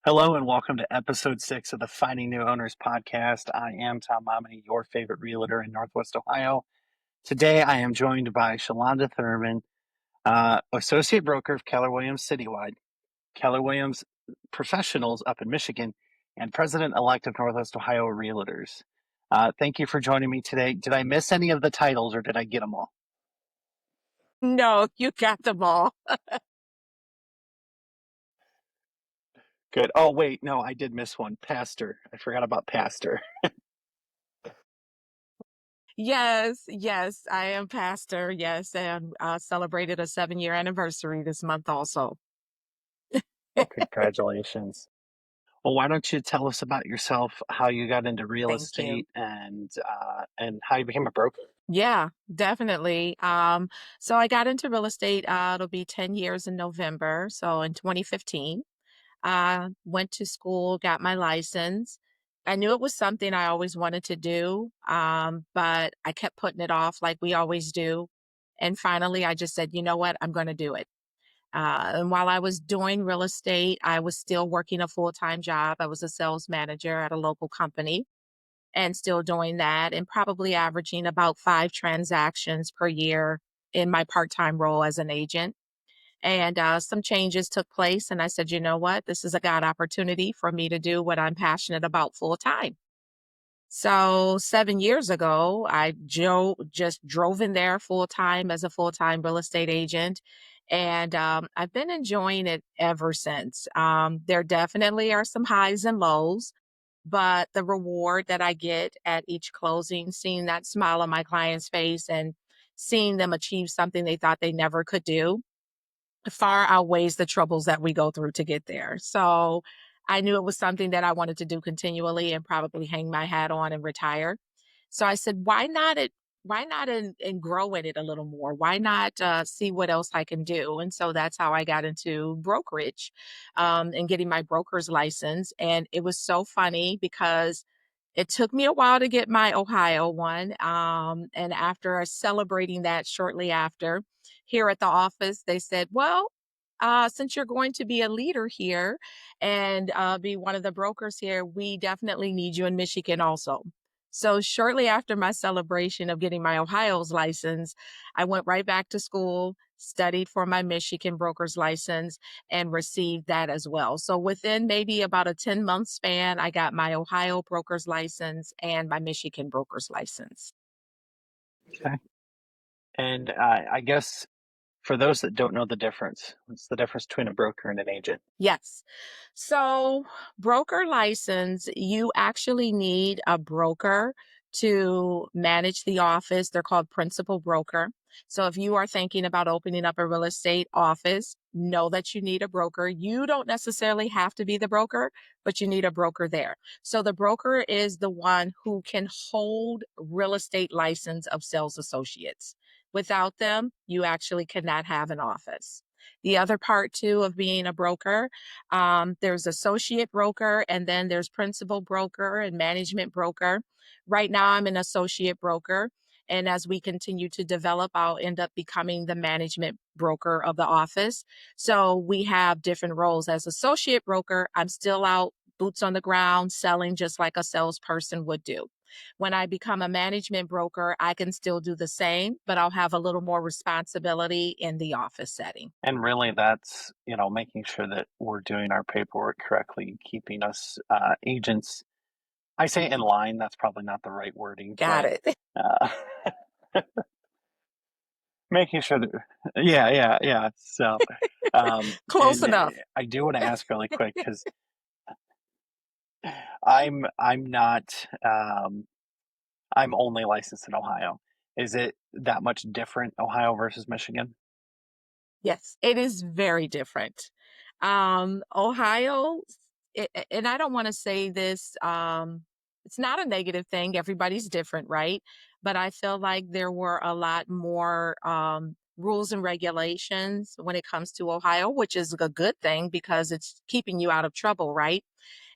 Hello and welcome to episode 6 of the Finding New Owners podcast. I am Tom Momenee, your favorite realtor in Northwest Ohio. Today I am joined by Shalonda Thurmond, associate broker of Keller Williams Citywide, Keller Williams Professionals up in Michigan, and president-elect of Northwest Ohio Realtors. Thank you for joining me today. Did I miss any of the titles or did I get them all? No, you got them all. Good. Oh, wait, no, I did miss one. Pastor. I forgot about pastor. Yes, I am pastor. Yes, and celebrated a 7-year anniversary this month also. Well, congratulations. Well, why don't you tell us about yourself, how you got into real Thank you. estate, and how you became a broker? Yeah, definitely. So I got into real estate, it'll be 10 years in November. So in 2015, I went to school, got my license. I knew it was something I always wanted to do, but I kept putting it off like we always do. And finally, I just said, you know what? I'm going to do it. And while I was doing real estate, I was still working a full-time job. I was a sales manager at a local company and still doing that and probably averaging about 5 transactions per year in my part-time role as an agent. And some changes took place. And I said, you know what? This is a God opportunity for me to do what I'm passionate about full time. So 7 years ago, just drove in there full time as a full time real estate agent. And I've been enjoying it ever since. There definitely are some highs and lows, but the reward that I get at each closing, seeing that smile on my client's face and seeing them achieve something they thought they never could do, far outweighs the troubles that we go through to get there. So I knew it was something that I wanted to do continually and probably hang my hat on and retire. So I said, why not and grow in it a little more? Why not see what else I can do? And so that's how I got into brokerage and getting my broker's license. And it was so funny because it took me a while to get my Ohio one. And after celebrating that shortly after, here at the office, they said, well, since you're going to be a leader here and be one of the brokers here, we definitely need you in Michigan also. So shortly after my celebration of getting my Ohio's license, I went right back to school, studied for my Michigan broker's license, and received that as well. So within maybe about a 10-month span, I got my Ohio broker's license and my Michigan broker's license. Okay. And I guess for those that don't know the difference, what's the difference between a broker and an agent? Yes. So, broker license, you actually need a broker to manage the office. They're called principal broker. So, if you are thinking about opening up a real estate office, know that you need a broker. You don't necessarily have to be the broker, but you need a broker there. So, the broker is the one who can hold real estate license of sales associates. Without them, you actually cannot have an office. The other part too of being a broker, there's associate broker and then there's principal broker and management broker. Right now, I'm an associate broker. And as we continue to develop, I'll end up becoming the management broker of the office. So we have different roles. As associate broker, I'm still out boots on the ground selling just like a salesperson would do. When I become a management broker, I can still do the same, but I'll have a little more responsibility in the office setting. And really, that's making sure that we're doing our paperwork correctly, keeping us agents. I say in line. That's probably not the right wording, Got but it. uh, making sure that yeah. So, Close and enough. I do want to ask really quick because I'm not. I'm only licensed in Ohio. Is it that much different, Ohio versus Michigan? Yes, it is very different. Ohio, and I don't want to say this, it's not a negative thing. Everybody's different, right? But I feel like there were a lot more rules and regulations when it comes to Ohio, which is a good thing because it's keeping you out of trouble, right?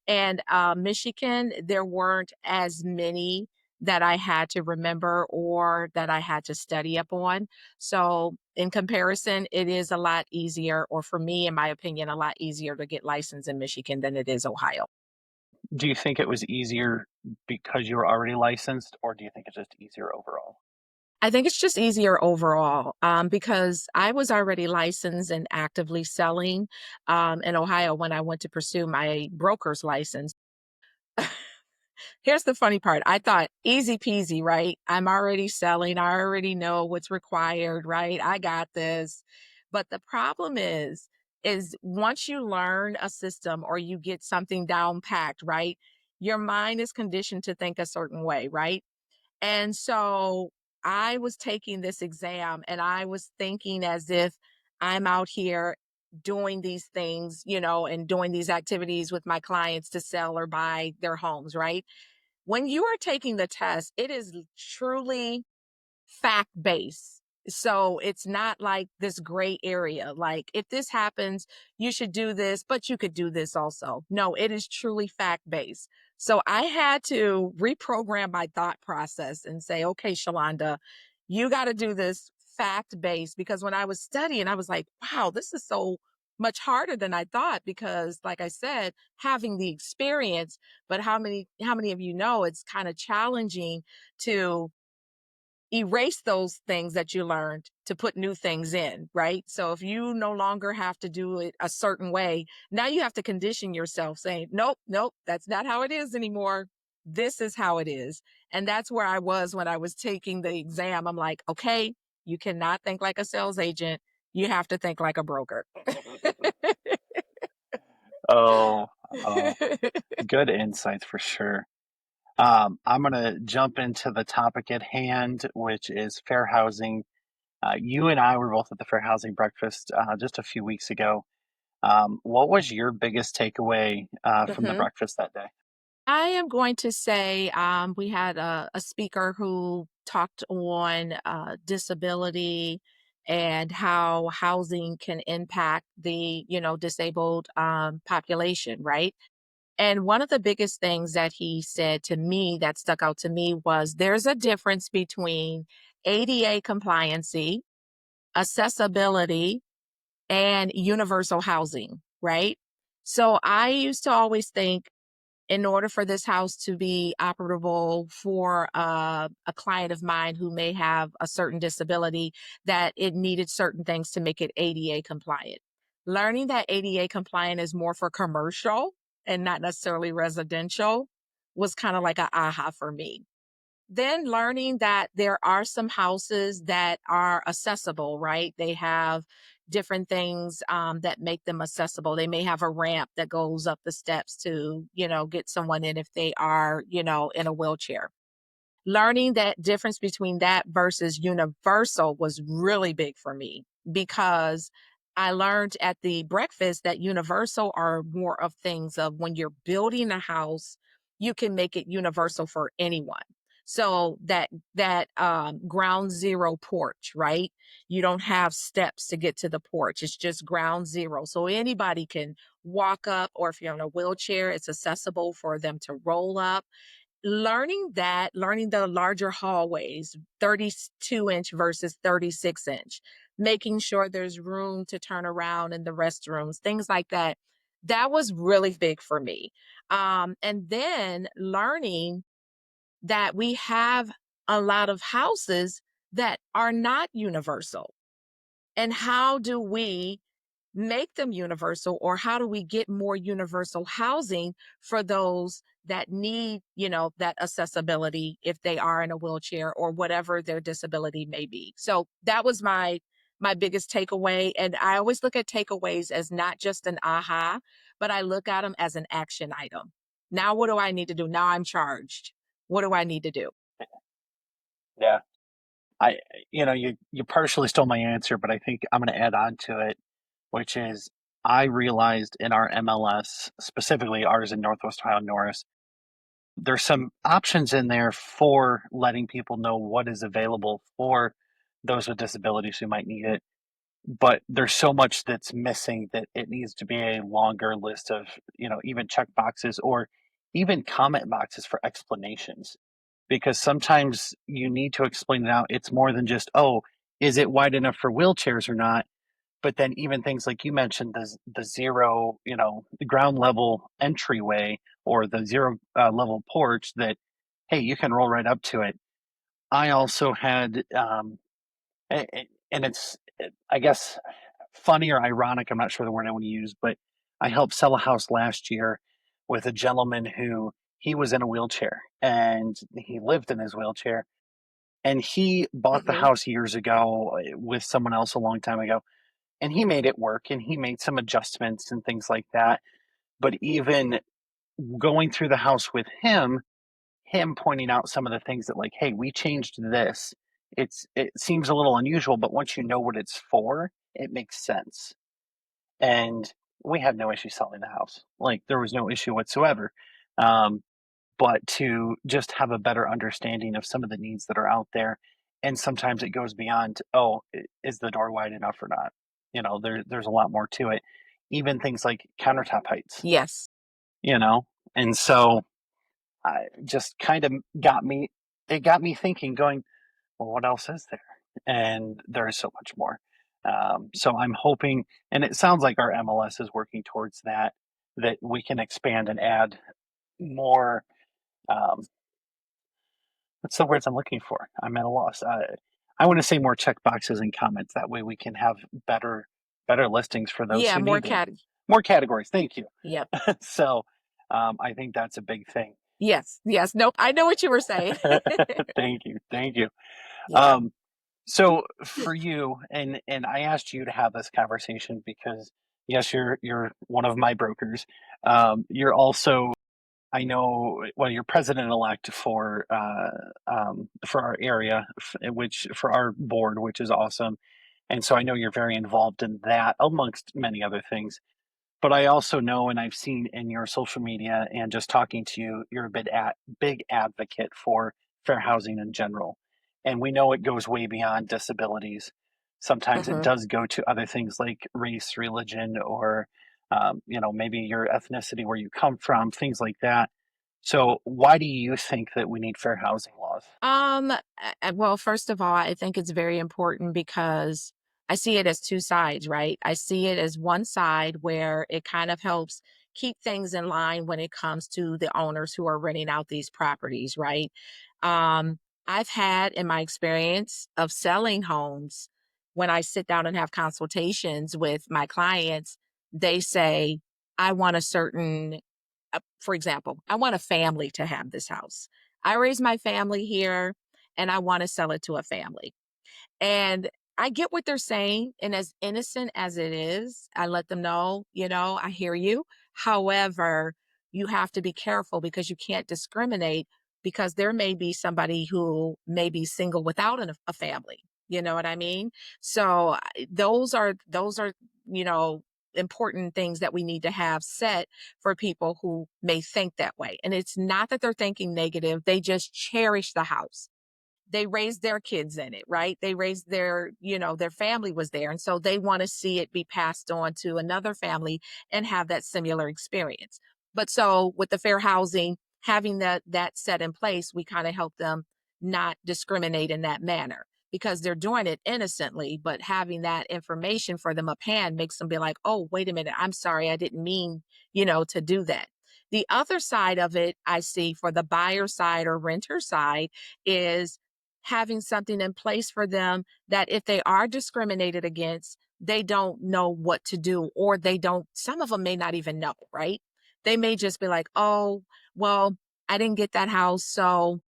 And Michigan, there weren't as many that I had to remember or that I had to study up on. So in comparison, it is a lot easier, or for me, in my opinion, a lot easier to get licensed in Michigan than it is Ohio. Do you think it was easier because you were already licensed, or do you think it's just easier overall? I think it's just easier overall, because I was already licensed and actively selling in Ohio when I went to pursue my broker's license. Here's the funny part. I thought easy peasy, right? I'm already selling. I already know what's required, right? I got this. But the problem is once you learn a system or you get something down packed, right? Your mind is conditioned to think a certain way, right? And so I was taking this exam and I was thinking as if I'm out here doing these things, and doing these activities with my clients to sell or buy their homes, right? When you are taking the test, it is truly fact based. So it's not like this gray area. Like, if this happens, you should do this, but you could do this also. No, it is truly fact based. So I had to reprogram my thought process and say, okay, Shalonda, you got to do this fact based, because when I was studying, I was like, wow, this is so much harder than I thought, because like I said, having the experience, but how many of you know it's kind of challenging to erase those things that you learned to put new things in, right? So if you no longer have to do it a certain way, now you have to condition yourself saying, nope, nope, that's not how it is anymore. This is how it is. And that's where I was when I was taking the exam. I'm like, okay, you cannot think like a sales agent. You have to think like a broker. Oh, oh, good insights for sure. I'm going to jump into the topic at hand, which is fair housing. You and I were both at the fair housing breakfast just a few weeks ago. What was your biggest takeaway from the Mhm. breakfast that day? I am going to say we had a speaker who talked on disability and how housing can impact the disabled population, right? And one of the biggest things that he said to me that stuck out to me was there's a difference between ADA compliancy, accessibility, and universal housing, right? So I used to always think, in order for this house to be operable for a client of mine who may have a certain disability, that it needed certain things to make it ADA compliant. Learning that ADA compliant is more for commercial and not necessarily residential was kind of like a aha for me. Then learning that there are some houses that are accessible, right? They have different things that make them accessible. They may have a ramp that goes up the steps to, get someone in if they are, in a wheelchair. Learning that difference between that versus universal was really big for me, because I learned at the breakfast that universal are more of things of when you're building a house, you can make it universal for anyone. So that ground zero porch, right? You don't have steps to get to the porch. It's just ground zero. So anybody can walk up, or if you're in a wheelchair, it's accessible for them to roll up. Learning the larger hallways, 32-inch versus 36-inch, making sure there's room to turn around in the restrooms, things like that. That was really big for me. And then learning that we have a lot of houses that are not universal. And how do we make them universal, or how do we get more universal housing for those that need, that accessibility if they are in a wheelchair or whatever their disability may be. So that was my biggest takeaway. And I always look at takeaways as not just an aha, but I look at them as an action item. Now what do I need to do? Now I'm charged. What do I need to do? Yeah, I, you partially stole my answer, but I think I'm going to add on to it, which is I realized in our MLS, specifically ours in Northwest Ohio, Norris, there's some options in there for letting people know what is available for those with disabilities who might need it. But there's so much that's missing that it needs to be a longer list of, even check boxes or even comment boxes for explanations. Because sometimes you need to explain it out. It's more than just, oh, is it wide enough for wheelchairs or not? But then even things like you mentioned, the zero, the ground level entryway or the zero level porch that, hey, you can roll right up to it. I also had, and it's, I guess, funny or ironic. I'm not sure the word I want to use, but I helped sell a house last year with a gentleman who he was in a wheelchair and he lived in his wheelchair. And he bought the Hmm. house years ago with someone else a long time ago. And he made it work and he made some adjustments and things like that. But even going through the house with him pointing out some of the things that, like, hey, we changed this. It seems a little unusual, but once you know what it's for, it makes sense. And we had no issue selling the house. Like, there was no issue whatsoever. Um, but to just have a better understanding of some of the needs that are out there, and sometimes it goes beyond, oh, is the door wide enough or not? There's a lot more to it. Even things like countertop heights, Yes. you know? And so I just kind of got me thinking, going, well, what else is there? And there is so much more. So I'm hoping, and it sounds like our MLS is working towards that we can expand and add more. Um, what's the words I'm looking for? I'm at a loss. I want to say more check boxes and comments. That way we can have better better listings for those Yeah, who more need them. cat. More categories. Thank you. Yep. So I think that's a big thing. Yes. Yes. Nope. I know what you were saying. Thank you. Thank you. Yeah. Um, so for you, and I asked you to have this conversation because yes, you're one of my brokers. You're also, I know, well, you're president elect for our area, which for our board, which is awesome. And so I know you're very involved in that, amongst many other things. But I also know, and I've seen in your social media and just talking to you, you're a big advocate for fair housing in general. And we know it goes way beyond disabilities. Sometimes it Hmm. does go to other things like race, religion, or maybe your ethnicity, where you come from, things like that. So, why do you think that we need fair housing laws? Well, first of all, I think it's very important because I see it as two sides, right? I see it as one side where it kind of helps keep things in line when it comes to the owners who are renting out these properties, right? Um, I've had in my experience of selling homes, when I sit down and have consultations with my clients, they say, I want a certain for example, I want a family to have this house. I raised my family here and I want to sell it to a family. And I get what they're saying. And as innocent as it is, I let them know, I hear you. However, you have to be careful because you can't discriminate because there may be somebody who may be single without a family. You know what I mean? So those are, you know, important things that we need to have set for people who may think that way. And it's not that they're thinking negative, they just cherish the house, they raised their kids in it, right? They raised their family was there. And so they want to see it be passed on to another family and have that similar experience. But so with the fair housing, having that set in place, we kind of help them not discriminate in that manner because they're doing it innocently, but having that information for them uphand makes them be like, oh, wait a minute, I'm sorry, I didn't mean, to do that. The other side of it, I see for the buyer side or renter side, is having something in place for them that if they are discriminated against, they don't know what to do, or some of them may not even know, right? They may just be like, oh, well, I didn't get that house. So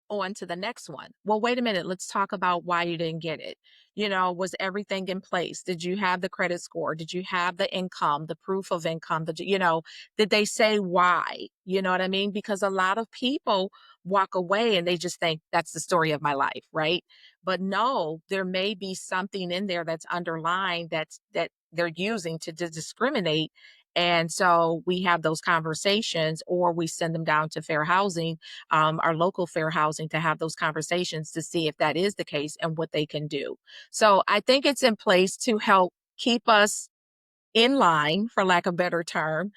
on to the next one. Well, wait a minute. Let's talk about why you didn't get it. Was everything in place? Did you have the credit score? Did you have the income, the proof of income? Did they say why? You know what I mean? Because a lot of people walk away and they just think that's the story of my life, right? But no, there may be something in there that's underlying that they're using to discriminate. And so we have those conversations, or we send them down to fair housing, our local fair housing, to have those conversations to see if that is the case and what they can do. So I think it's in place to help keep us in line, for lack of a better term,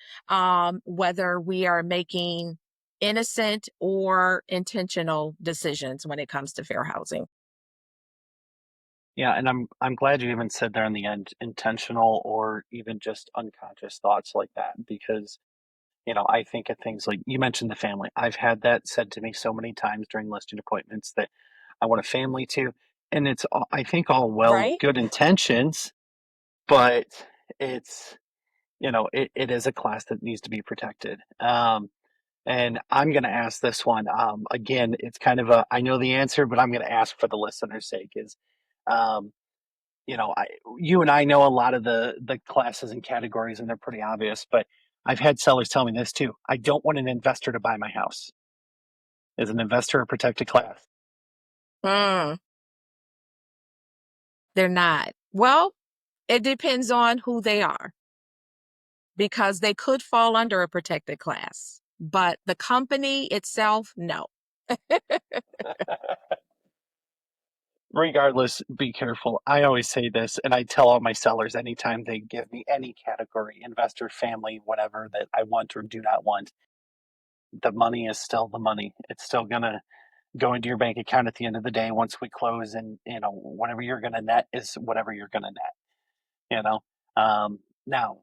whether we are making innocent or intentional decisions when it comes to fair housing. Yeah, and I'm glad you even said there in the end intentional or even just unconscious thoughts like that because I think of things like you mentioned the family. I've had that said to me so many times during listing appointments that I want a family too, and it's all, I think all well Right? good intentions, but it's it is a class that needs to be protected. And I'm going to ask this one again. It's kind of a I know the answer, but I'm going to ask for the listener's sake. Is um, I you and I know a lot of the classes and categories, and they're pretty obvious. But I've had sellers tell me this too. I don't want an investor to buy my house. Is an investor a protected class? Mm, they're not. Well, it depends on who they are because they could fall under a protected class, but the company itself, no. Regardless, be careful. I always say this, and I tell all my sellers anytime they give me any category, investor, family, whatever that I want or do not want, the money is still the money. It's still gonna go into your bank account at the end of the day once we close, and whatever you're gonna net is whatever you're gonna net. You know, now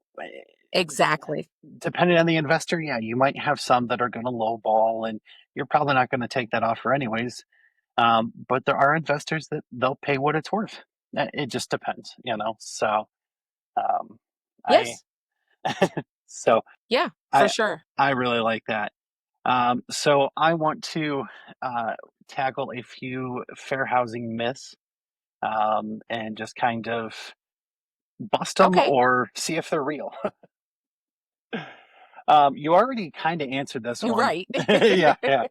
Exactly. depending on the investor, yeah, you might have some that are gonna lowball, and you're probably not gonna take that offer anyways. But there are investors that they'll pay what it's worth. It just depends. So um, I Yes. so Yeah, for I sure. I really like that. So I want to uh, tackle a few fair housing myths and just kind of bust them Okay. or see if they're real. You already kind of answered this You're one. right. Yeah, yeah.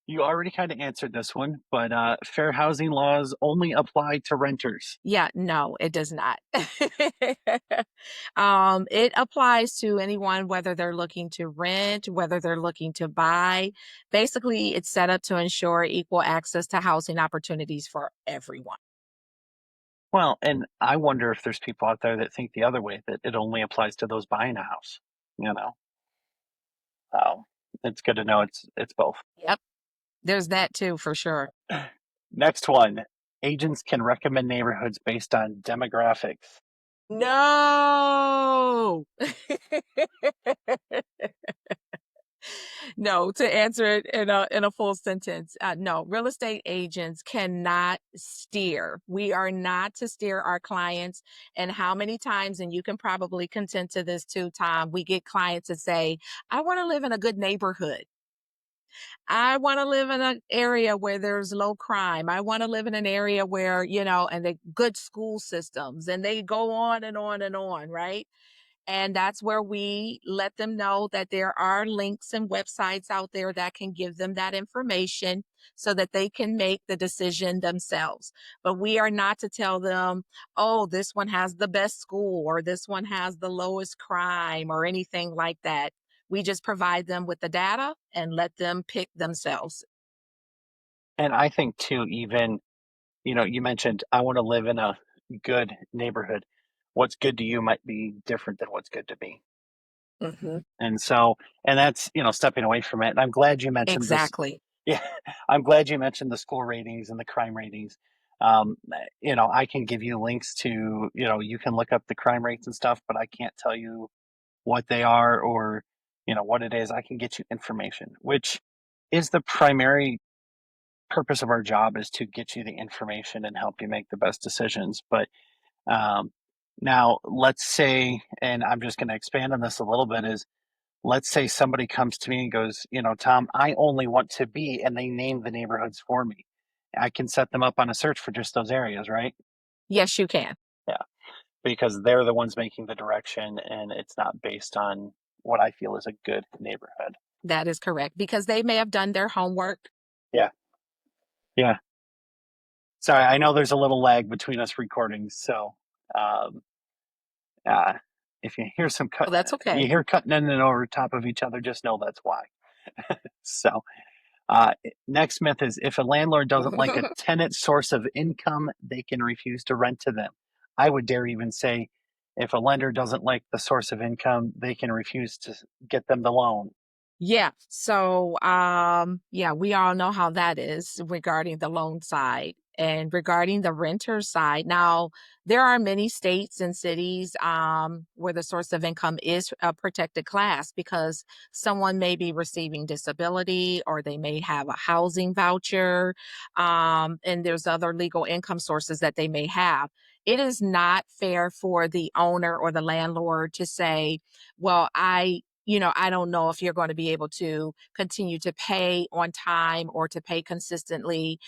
You already kind of answered this one, but fair housing laws only apply to renters. Yeah, no, it does not. It applies to anyone, whether they're looking to rent, whether they're looking to buy. Basically, it's set up to ensure equal access to housing opportunities for everyone. Well, and I wonder if there's people out there that think the other way, that it only applies to those buying a house. You know, um, it's good to know it's both. Yep, there's that too, for sure. Next one, agents can recommend neighborhoods based on demographics. No. No, to answer it in a full sentence, no, real estate agents cannot steer. We are not to steer our clients. And how many times, and you can probably contend to this too, Tom, we get clients that say, I want to live in a good neighborhood. I want to live in an area where there's low crime. I want to live in an area where, and the good school systems, and they go on and on and on, right? And that's where we let them know that there are links and websites out there that can give them that information so that they can make the decision themselves. But we are not to tell them, oh, this one has the best school or this one has the lowest crime or anything like that. We just provide them with the data and let them pick themselves. And I think too, even you mentioned I want to live in a good neighborhood. What's good to you might be different than what's good to me. Hmm. And so, and that's stepping away from it. And I'm glad you mentioned this. Exactly. Yeah, I'm glad you mentioned the school ratings and the crime ratings. I can give you links to, you can look up the crime rates and stuff, but I can't tell you what they are or, what it is. I can get you information, which is the primary purpose of our job, is to get you the information and help you make the best decisions. But um, now let's say, and I'm just going to expand on this a little bit, is let's say somebody comes to me and goes, Tom, I only want to be, and they name the neighborhoods for me. I can set them up on a search for just those areas, right? Yes, you can. Yeah, because they're the ones making the direction, and it's not based on what I feel is a good neighborhood. That is correct because they may have done their homework. Yeah, yeah. Sorry, I know there's a little lag between us recordings, so um, uh, if you hear some Oh, cut, that's you okay. hear cutting in and over top of each other, just know that's why. So, Uh, next myth is if a landlord doesn't like a tenant's source of income, they can refuse to rent to them. I would dare even say if a lender doesn't like the source of income, they can refuse to get them the loan. Yeah. So, yeah, we all know how that is regarding the loan side. And regarding the renter side, now there are many states and cities where the source of income is a protected class because someone may be receiving disability or they may have a housing voucher, and there's other legal income sources that they may have. It is not fair for the owner or the landlord to say, well, I don't know if you're going to be able to continue to pay on time or to pay consistently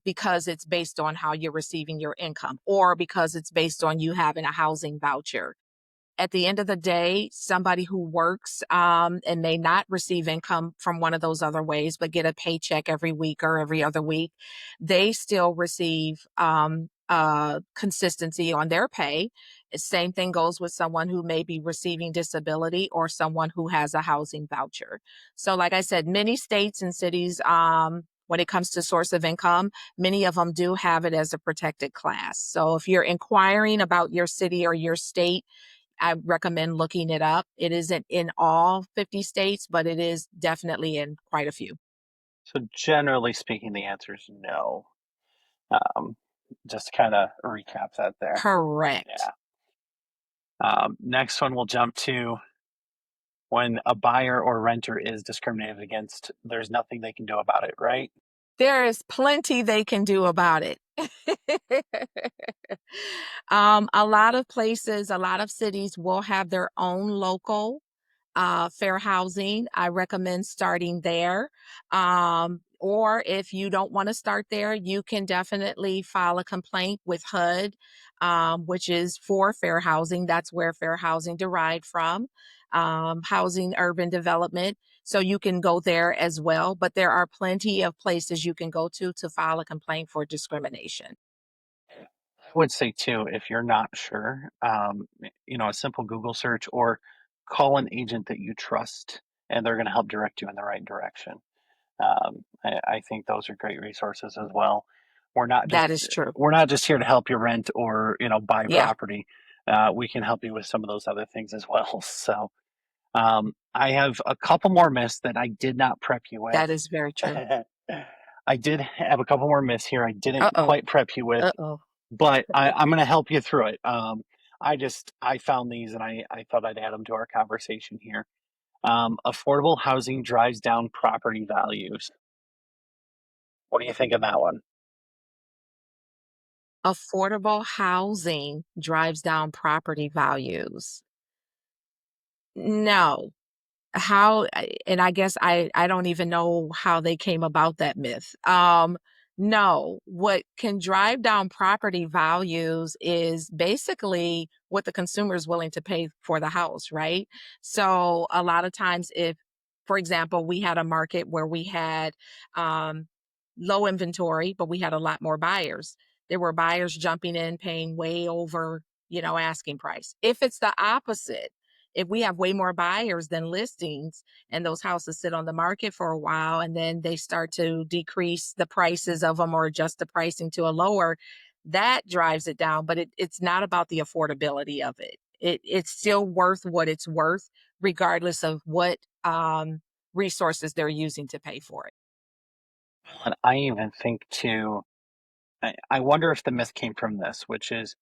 because it's based on how you're receiving your income or because it's based on you having a housing voucher. At the end of the day, somebody who works and may not receive income from one of those other ways, but get a paycheck every week or every other week, they still receive consistency on their pay. Same thing goes with someone who may be receiving disability or someone who has a housing voucher. So, like I said, many states and cities, when it comes to source of income, many of them do have it as a protected class. So, if you're inquiring about your city or your state, I recommend looking it up. It isn't in all 50 states, but it is definitely in quite a few. So generally speaking, the answer is no. Um, just to kind of recap that there. Correct. Yeah. Next one we'll jump to when a buyer or renter is discriminated against, there's nothing they can do about it, right? There is plenty they can do about it. A lot of places, a lot of cities will have their own local fair housing. I recommend starting there. Or if you don't want to start there, you can definitely file a complaint with HUD, which is for fair housing. That's where fair housing derived from, housing urban development. So you can go there as well. But there are plenty of places you can go to file a complaint for discrimination. I would say too, if you're not sure, a simple Google search or call an agent that you trust, and they're going to help direct you in the right direction. I think those are great resources as well. We're not just That is true. we're not just here to help you rent or buy Yeah, property. We can help you with some of those other things as well. So I have a couple more myths that I did not prep you with. that is very true. I did have a couple more myths here I didn't Uh oh. quite prep you with, Uh oh. but I'm going to help you through it. I found these and I thought I'd add them to our conversation here. Affordable housing drives down property values. What do you think of that one? Affordable housing drives down property values. No. And I guess I don't even know how they came about that myth. No, what can drive down property values is basically what the consumer is willing to pay for the house, right? So a lot of times if, for example, we had a market where we had um, low inventory, but we had a lot more buyers. There were buyers jumping in, paying way over, asking price. If it's the opposite, if we have way more buyers than listings and those houses sit on the market for a while and then they start to decrease the prices of them or adjust the pricing to a lower, that drives it down. But it's not about the affordability of it. It's still worth what it's worth, regardless of what resources they're using to pay for it. And I even think too, I wonder if the myth came from this, which is,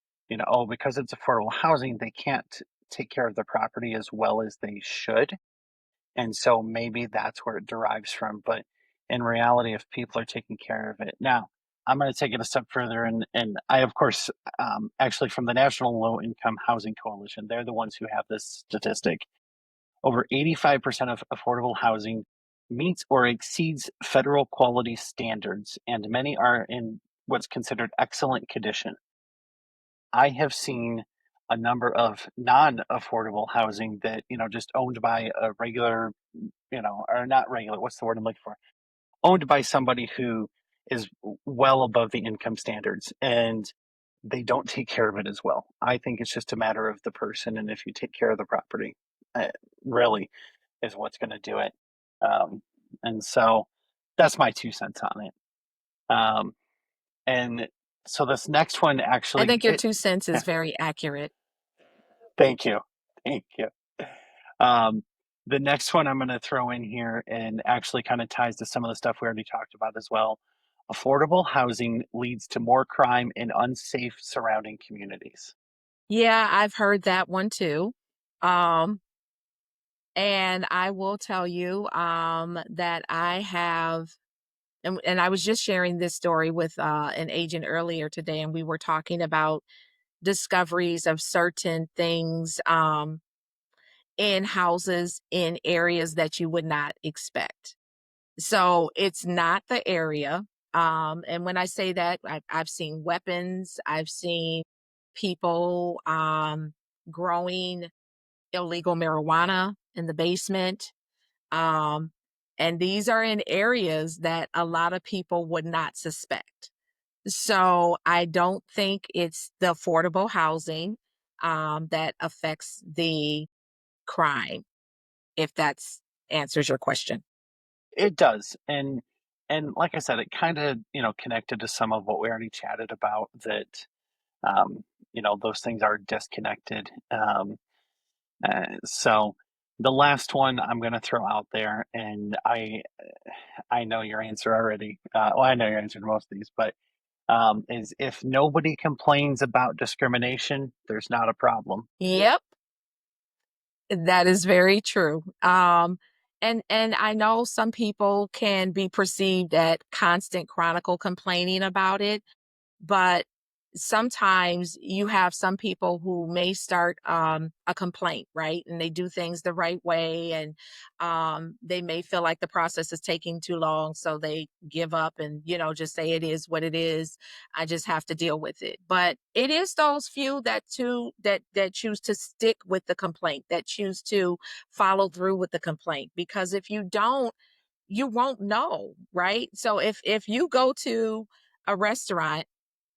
oh, because it's affordable housing, they can't take care of the property as well as they should. And so maybe that's where it derives from. But in reality, if people are taking care of it now, I'm going to take it a step further. And I, of course, actually from the National Low Income Housing Coalition, they're the ones who have this statistic. Over 85% of affordable housing meets or exceeds federal quality standards, and many are in what's considered excellent condition. I have seen a number of non-affordable housing that, just owned by a regular, or not regular, what's the word I'm looking for? Owned by somebody who is well above the income standards and they don't take care of it as well. I think it's just a matter of the person and if you take care of the property, really is what's going to do it. Um, and so that's my 2 cents on it. Um, and so this next one I actually, think your 2 cents is very accurate. thank you. Thank you. Um, the next one I'm going to throw in here and actually kind of ties to some of the stuff we already talked about as well Affordable housing leads to more crime in unsafe surrounding communities. Yeah, I've heard that one too. Um, and I will tell you that I have, and I was just sharing this story with an agent earlier today, and we were talking about discoveries of certain things in houses in areas that you would not expect. So it's not the area. And when I say that, I've seen weapons, I've seen people growing illegal marijuana in the basement. Um, and these are in areas that a lot of people would not suspect. So I don't think it's the affordable housing that affects the crime, if that's answers your question. It does, and like I said, it kind of connected to some of what we already chatted about. That um, those things are disconnected. So the last one I'm going to throw out there, and I know your answer already. Well, I know your answer to most of these, but is if nobody complains about discrimination, there's not a problem. Yep. That is very true. And I know some people can be perceived at constant chronicle complaining about it, but sometimes you have some people who may start a complaint, right? And they do things the right way, and they may feel like the process is taking too long, so they give up and just say it is what it is. I just have to deal with it. But it is those few that choose to stick with the complaint, that choose to follow through with the complaint, because if you don't, you won't know, right? So if you go to a restaurant,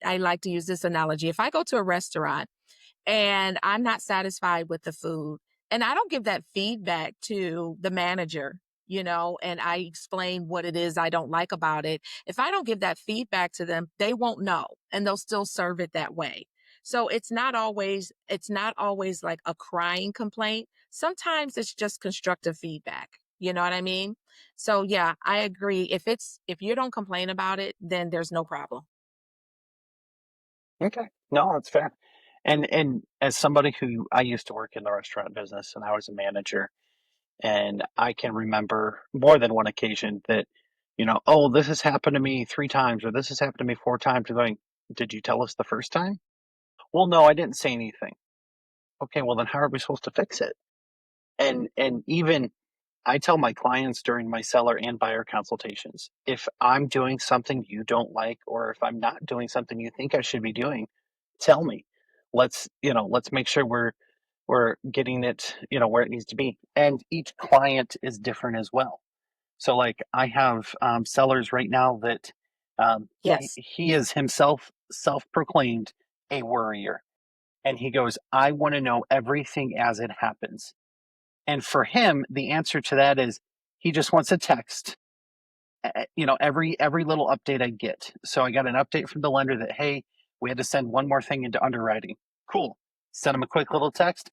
I like to use this analogy. If I go to a restaurant and I'm not satisfied with the food, and I don't give that feedback to the manager, and I explain what it is I don't like about it. If I don't give that feedback to them, they won't know, and they'll still serve it that way. So it's not always like a crying complaint. Sometimes it's just constructive feedback. You know what I mean? So yeah, I agree. If you don't complain about it, then there's no problem. Okay, no, that's fair. And as somebody who I used to work in the restaurant business, and I was a manager, and I can remember more than one occasion that, oh, this has happened to me 3 times, or this has happened to me 4 times. You're going, did you tell us the first time? Well, no, I didn't say anything. Okay, well then how are we supposed to fix it? And even I tell my clients during my seller and buyer consultations, if I'm doing something you don't like, or if I'm not doing something you think I should be doing, tell me. Let's make sure we're getting it, where it needs to be. And each client is different as well. So like I have sellers right now that yeah, Yes. he is himself self-proclaimed a worrier. And he goes, I want to know everything as it happens. And for him, the answer to that is he just wants a text. Every little update I get. So I got an update from the lender that, hey, we had to send one more thing into underwriting. Cool. Send him a quick little text,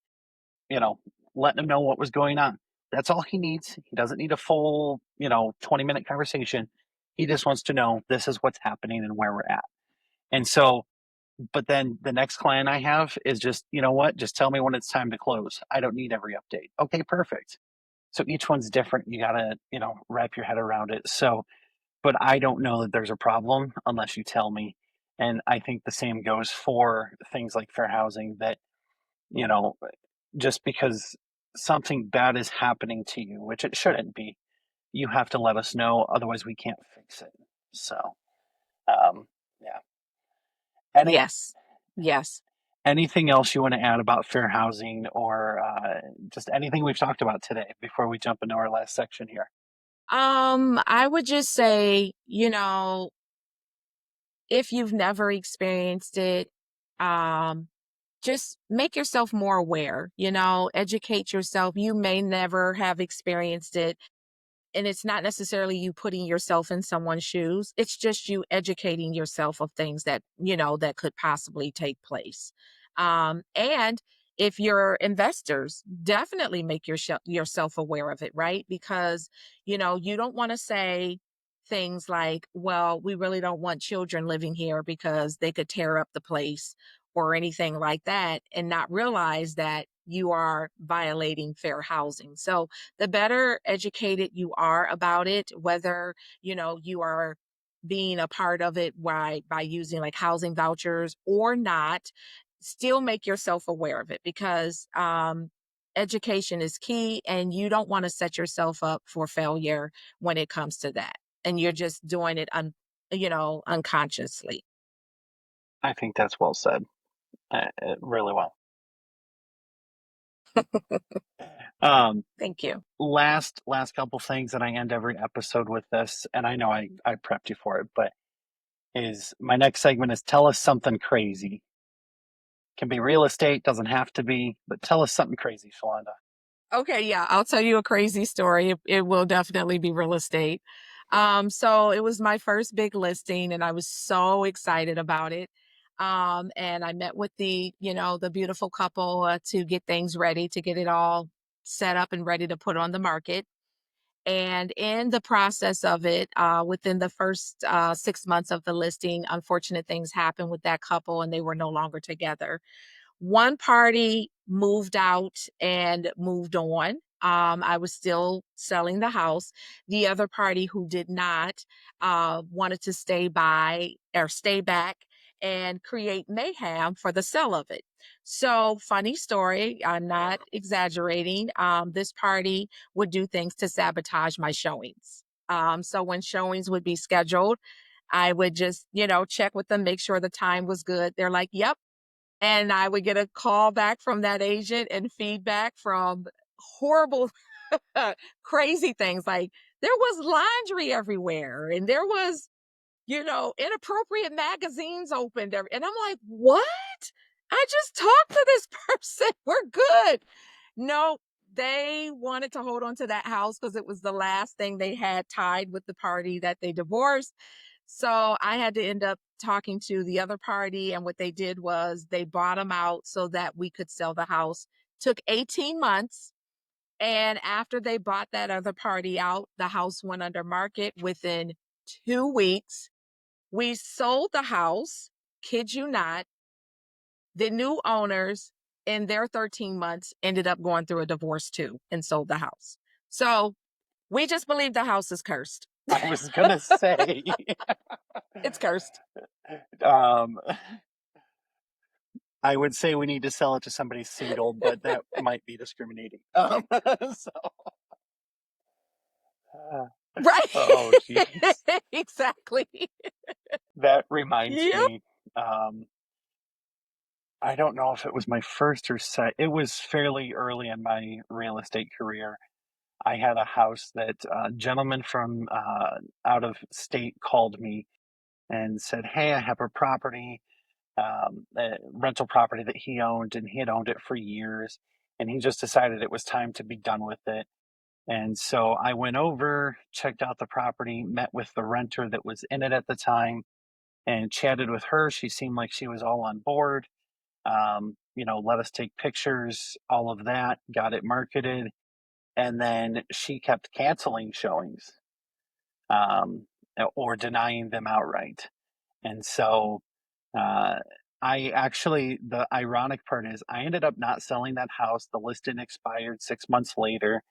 you know, letting him know what was going on. That's all he needs. He doesn't need a full, 20-minute conversation. He just wants to know this is what's happening and where we're at. And so, but then the next client I have is just, you know what? Just tell me when it's time to close. I don't need every update. Okay, perfect. So each one's different. You got to, wrap your head around it. So, but I don't know that there's a problem unless you tell me. And I think the same goes for things like fair housing that, you know, just because something bad is happening to you, which it shouldn't be, you have to let us know. Otherwise, we can't fix it. So, um, yeah. Any Yes. Yes. anything else you want to add about fair housing, or just anything we've talked about today before we jump into our last section here? I would just say, if you've never experienced it, um, just make yourself more aware, educate yourself. You may never have experienced it. And it's not necessarily you putting yourself in someone's shoes. It's just you educating yourself of things that could possibly take place. And if you're investors, definitely make yourself aware of it, right? Because, you don't want to say things like, well, we really don't want children living here because they could tear up the place or anything like that, and not realize that you are violating fair housing. So the better educated you are about it, whether, you are being a part of it by using like housing vouchers or not, still make yourself aware of it, because education is key, and you don't want to set yourself up for failure when it comes to that. And you're just doing it unconsciously. I think that's well said. Really well. Um, Thank you. last couple things, and I end every episode with this, and I know I prepped you for it, but is my next segment is tell us something crazy. Can be real estate, doesn't have to be, but tell us something crazy, Shalonda. Okay, yeah, I'll tell you a crazy story. It will definitely be real estate. So it was my first big listing, and I was so excited about it. And I met with the beautiful couple to get things ready, to get it all set up and ready to put on the market. And in the process of it, within the first 6 months of the listing, unfortunate things happened with that couple, and they were no longer together. One party moved out and moved on. I was still selling the house. The other party, who did not, wanted to stay back and create mayhem for the sale of it. So, funny story, I'm not exaggerating. This party would do things to sabotage my showings. So, when showings would be scheduled, I would just, check with them, make sure the time was good. They're like, yep, and I would get a call back from that agent and feedback from horrible, crazy things like there was laundry everywhere and there was, inappropriate magazines opened. And I'm like, what? I just talked to this person. We're good. No, they wanted to hold on to that house because it was the last thing they had tied with the party that they divorced. So I had to end up talking to the other party, and what they did was they bought them out so that we could sell the house. Took 18 months. And after they bought that other party out, the house went under market within 2 weeks. We sold the house, kid you not. The new owners, in their 13 months, ended up going through a divorce too and sold the house. So we just believe the house is cursed. I was gonna say, It's cursed. um, I would say we need to sell it to somebody single, but that might be discriminating. So, uh, oh, Right. geez, Exactly. that reminds Yep. me. Um, I don't know if it was my first or second. It was fairly early in my real estate career. I had a house that a gentleman from out of state called me and said, "Hey, I have a property, a rental property that he owned, and he had owned it for years, and he just decided it was time to be done with it." And so I went over, checked out the property, met with the renter that was in it at the time, and chatted with her. She seemed like she was all on board. Let us take pictures, all of that, got it marketed, and then she kept canceling showings, um, or denying them outright. And so uh, the ironic part is, I ended up not selling that house. The listing expired 6 months later.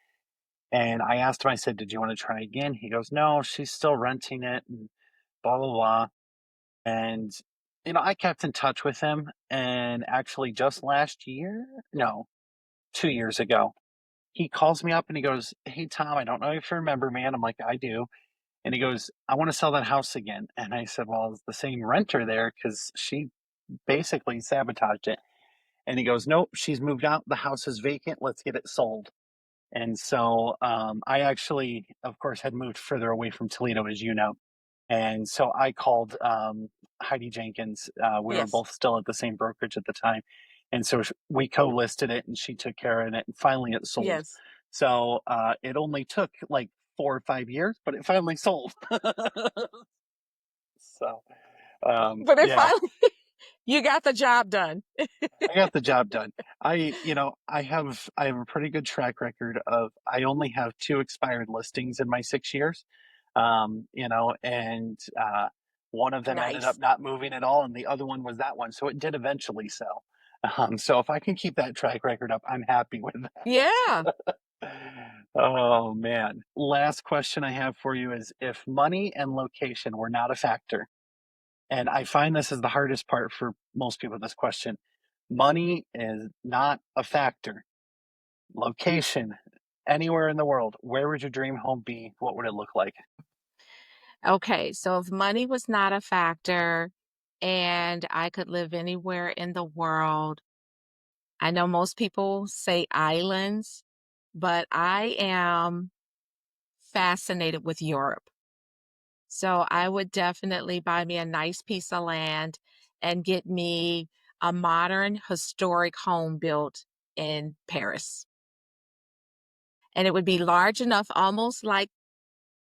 And I asked him, I said, "Did you want to try again?" He goes, "No, she's still renting it," and blah, blah, blah. And, I kept in touch with him. And actually, just last year, no, 2 years ago, he calls me up and he goes, "Hey, Tom, I don't know if you remember me." And I'm like, "I do." And he goes, "I want to sell that house again." And I said, "Well, it's the same renter there because she basically sabotaged it." And he goes, "Nope, she's moved out. The house is vacant. Let's get it sold." And so I actually, of course, had moved further away from Toledo, as you know. And so I called Heidi Jenkins. We were Yes. both still at the same brokerage at the time. And so we co listed it and she took care of it. And finally it sold. Yes. So it only took like 4 or 5 years, but it finally sold. So, But it yeah, finally, you got the job done. I got the job done. I have a pretty good track record of, I only have two expired listings in my 6 years. and one of them ended up Nice. not moving at all, and the other one was that one. So it did eventually sell. So if I can keep that track record up, I'm happy with Yeah. that. Oh man. Last question I have for you is if money and location were not a factor, and I find this is the hardest part for most people, this question. Money is not a factor. Location, anywhere in the world, where would your dream home be? What would it look like? Okay, so if money was not a factor and I could live anywhere in the world, I know most people say islands, but I am fascinated with Europe. So I would definitely buy me a nice piece of land and get me a modern historic home built in Paris. And it would be large enough, almost like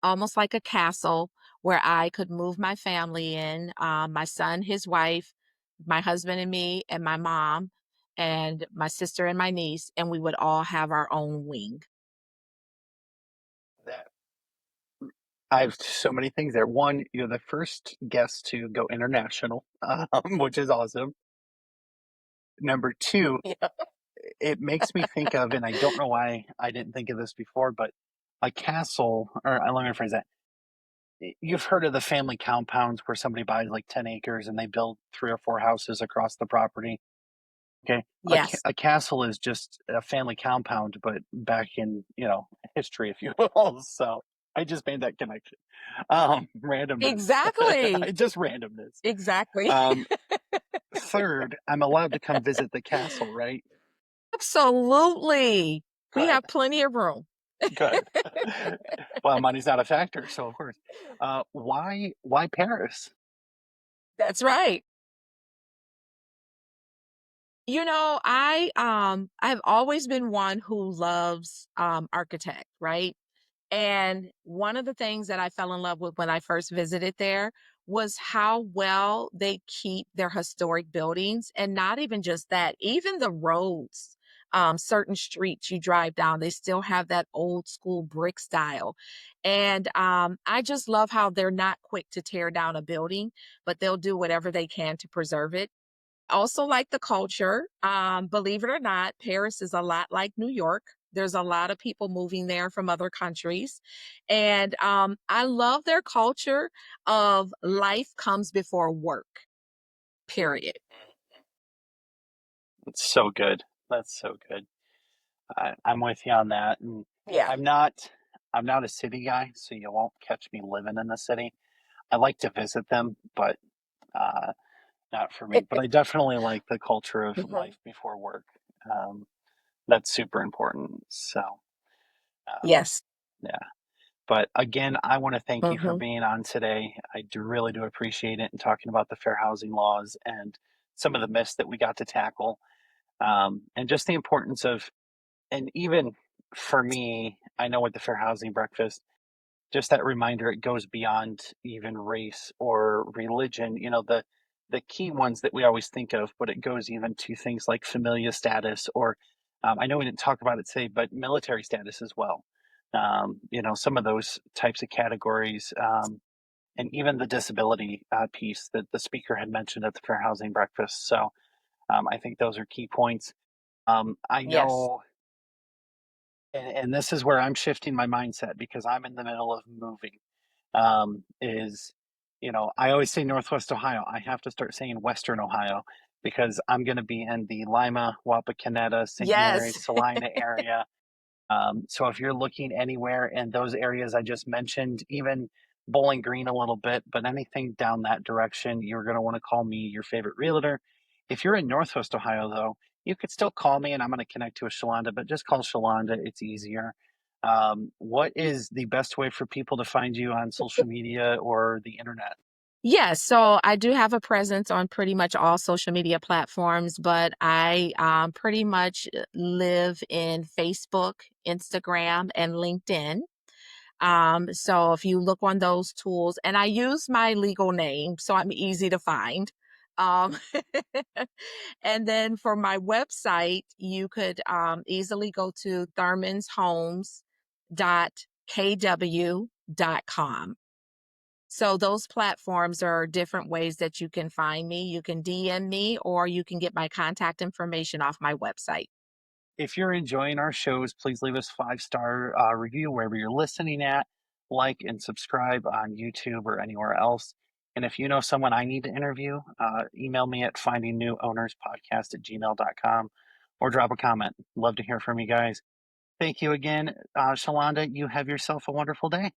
a castle where I could move my family in, my son, his wife, my husband and me, and my mom, and my sister and my niece, and we would all have our own wing. That I have so many things there. One, you're the first guest to go international, which is awesome. Number two, Yeah. it makes me think of, and I don't know why I didn't think of this before, but a castle, or let me rephrase that. You've heard of the family compounds where somebody buys like 10 acres and they build three or four houses across the property. Okay. Yes, A castle is just a family compound, but back in, history, if you will. So I just made that connection. Randomness. exactly. I just randomness. Exactly. Um, Third, I'm allowed to come visit the castle, right? Absolutely. We Good, have plenty of room. good. Well, money's not a factor, so of course. Why Paris? That's right. I've always been one who loves architect, right? And one of the things that I fell in love with when I first visited there was how well they keep their historic buildings. And not even just that, even the roads, certain streets you drive down, they still have that old school brick style. And I just love how they're not quick to tear down a building, but they'll do whatever they can to preserve it. Also like the culture. Believe it or not, Paris is a lot like New York. There's a lot of people moving there from other countries. And I love their culture of life comes before work, period. It's so good. That's so good. I'm with you on that. And Yeah. I'm not I'm not a city guy, so you won't catch me living in the city. I like to visit them, but uh, not for me. But I definitely like the culture of Mhm. life before work. Um, that's super important. So um, Yes. yeah. But again, I want to thank you for Hmm. being on today. I do really do appreciate it and talking about the fair housing laws and some of the myths that we got to tackle, and just the importance of, and even for me, I know with the fair housing breakfast, just that reminder it goes beyond even race or religion, the key ones that we always think of, but it goes even to things like familial status, or I know we didn't talk about it today, but military status as well. Some of those types of categories, and even the disability piece that the speaker had mentioned at the fair housing breakfast. So I think those are key points. I Yes. know, and this is where I'm shifting my mindset because I'm in the middle of moving. Is I always say Northwest Ohio. I have to start saying Western Ohio because I'm going to be in the Lima, Wapakoneta, St. Yes. Mary's, Salina area. So if you're looking anywhere in those areas I just mentioned, even Bowling Green a little bit, but anything down that direction, you're going to want to call me your favorite realtor. If you're in Northwest Ohio, though, you could still call me and I'm going to connect to a Shalonda, but just call Shalonda. It's easier. What is the best way for people to find you on social media or the internet? Yes, so I do have a presence on pretty much all social media platforms, but I pretty much live in Facebook, Instagram, and LinkedIn. So if you look on those tools, and I use my legal name, so I'm easy to find. Um, and then for my website, you could easily go to thurmanshomes.kw.com. So those platforms are different ways that you can find me. You can DM me or you can get my contact information off my website. If you're enjoying our shows, please leave us 5-star review wherever you're listening at. Like and subscribe on YouTube or anywhere else. And if you know someone I need to interview, email me at findingnewownerspodcast@gmail.com or drop a comment. Love to hear from you guys. Thank you again, Shalonda. You have yourself a wonderful day.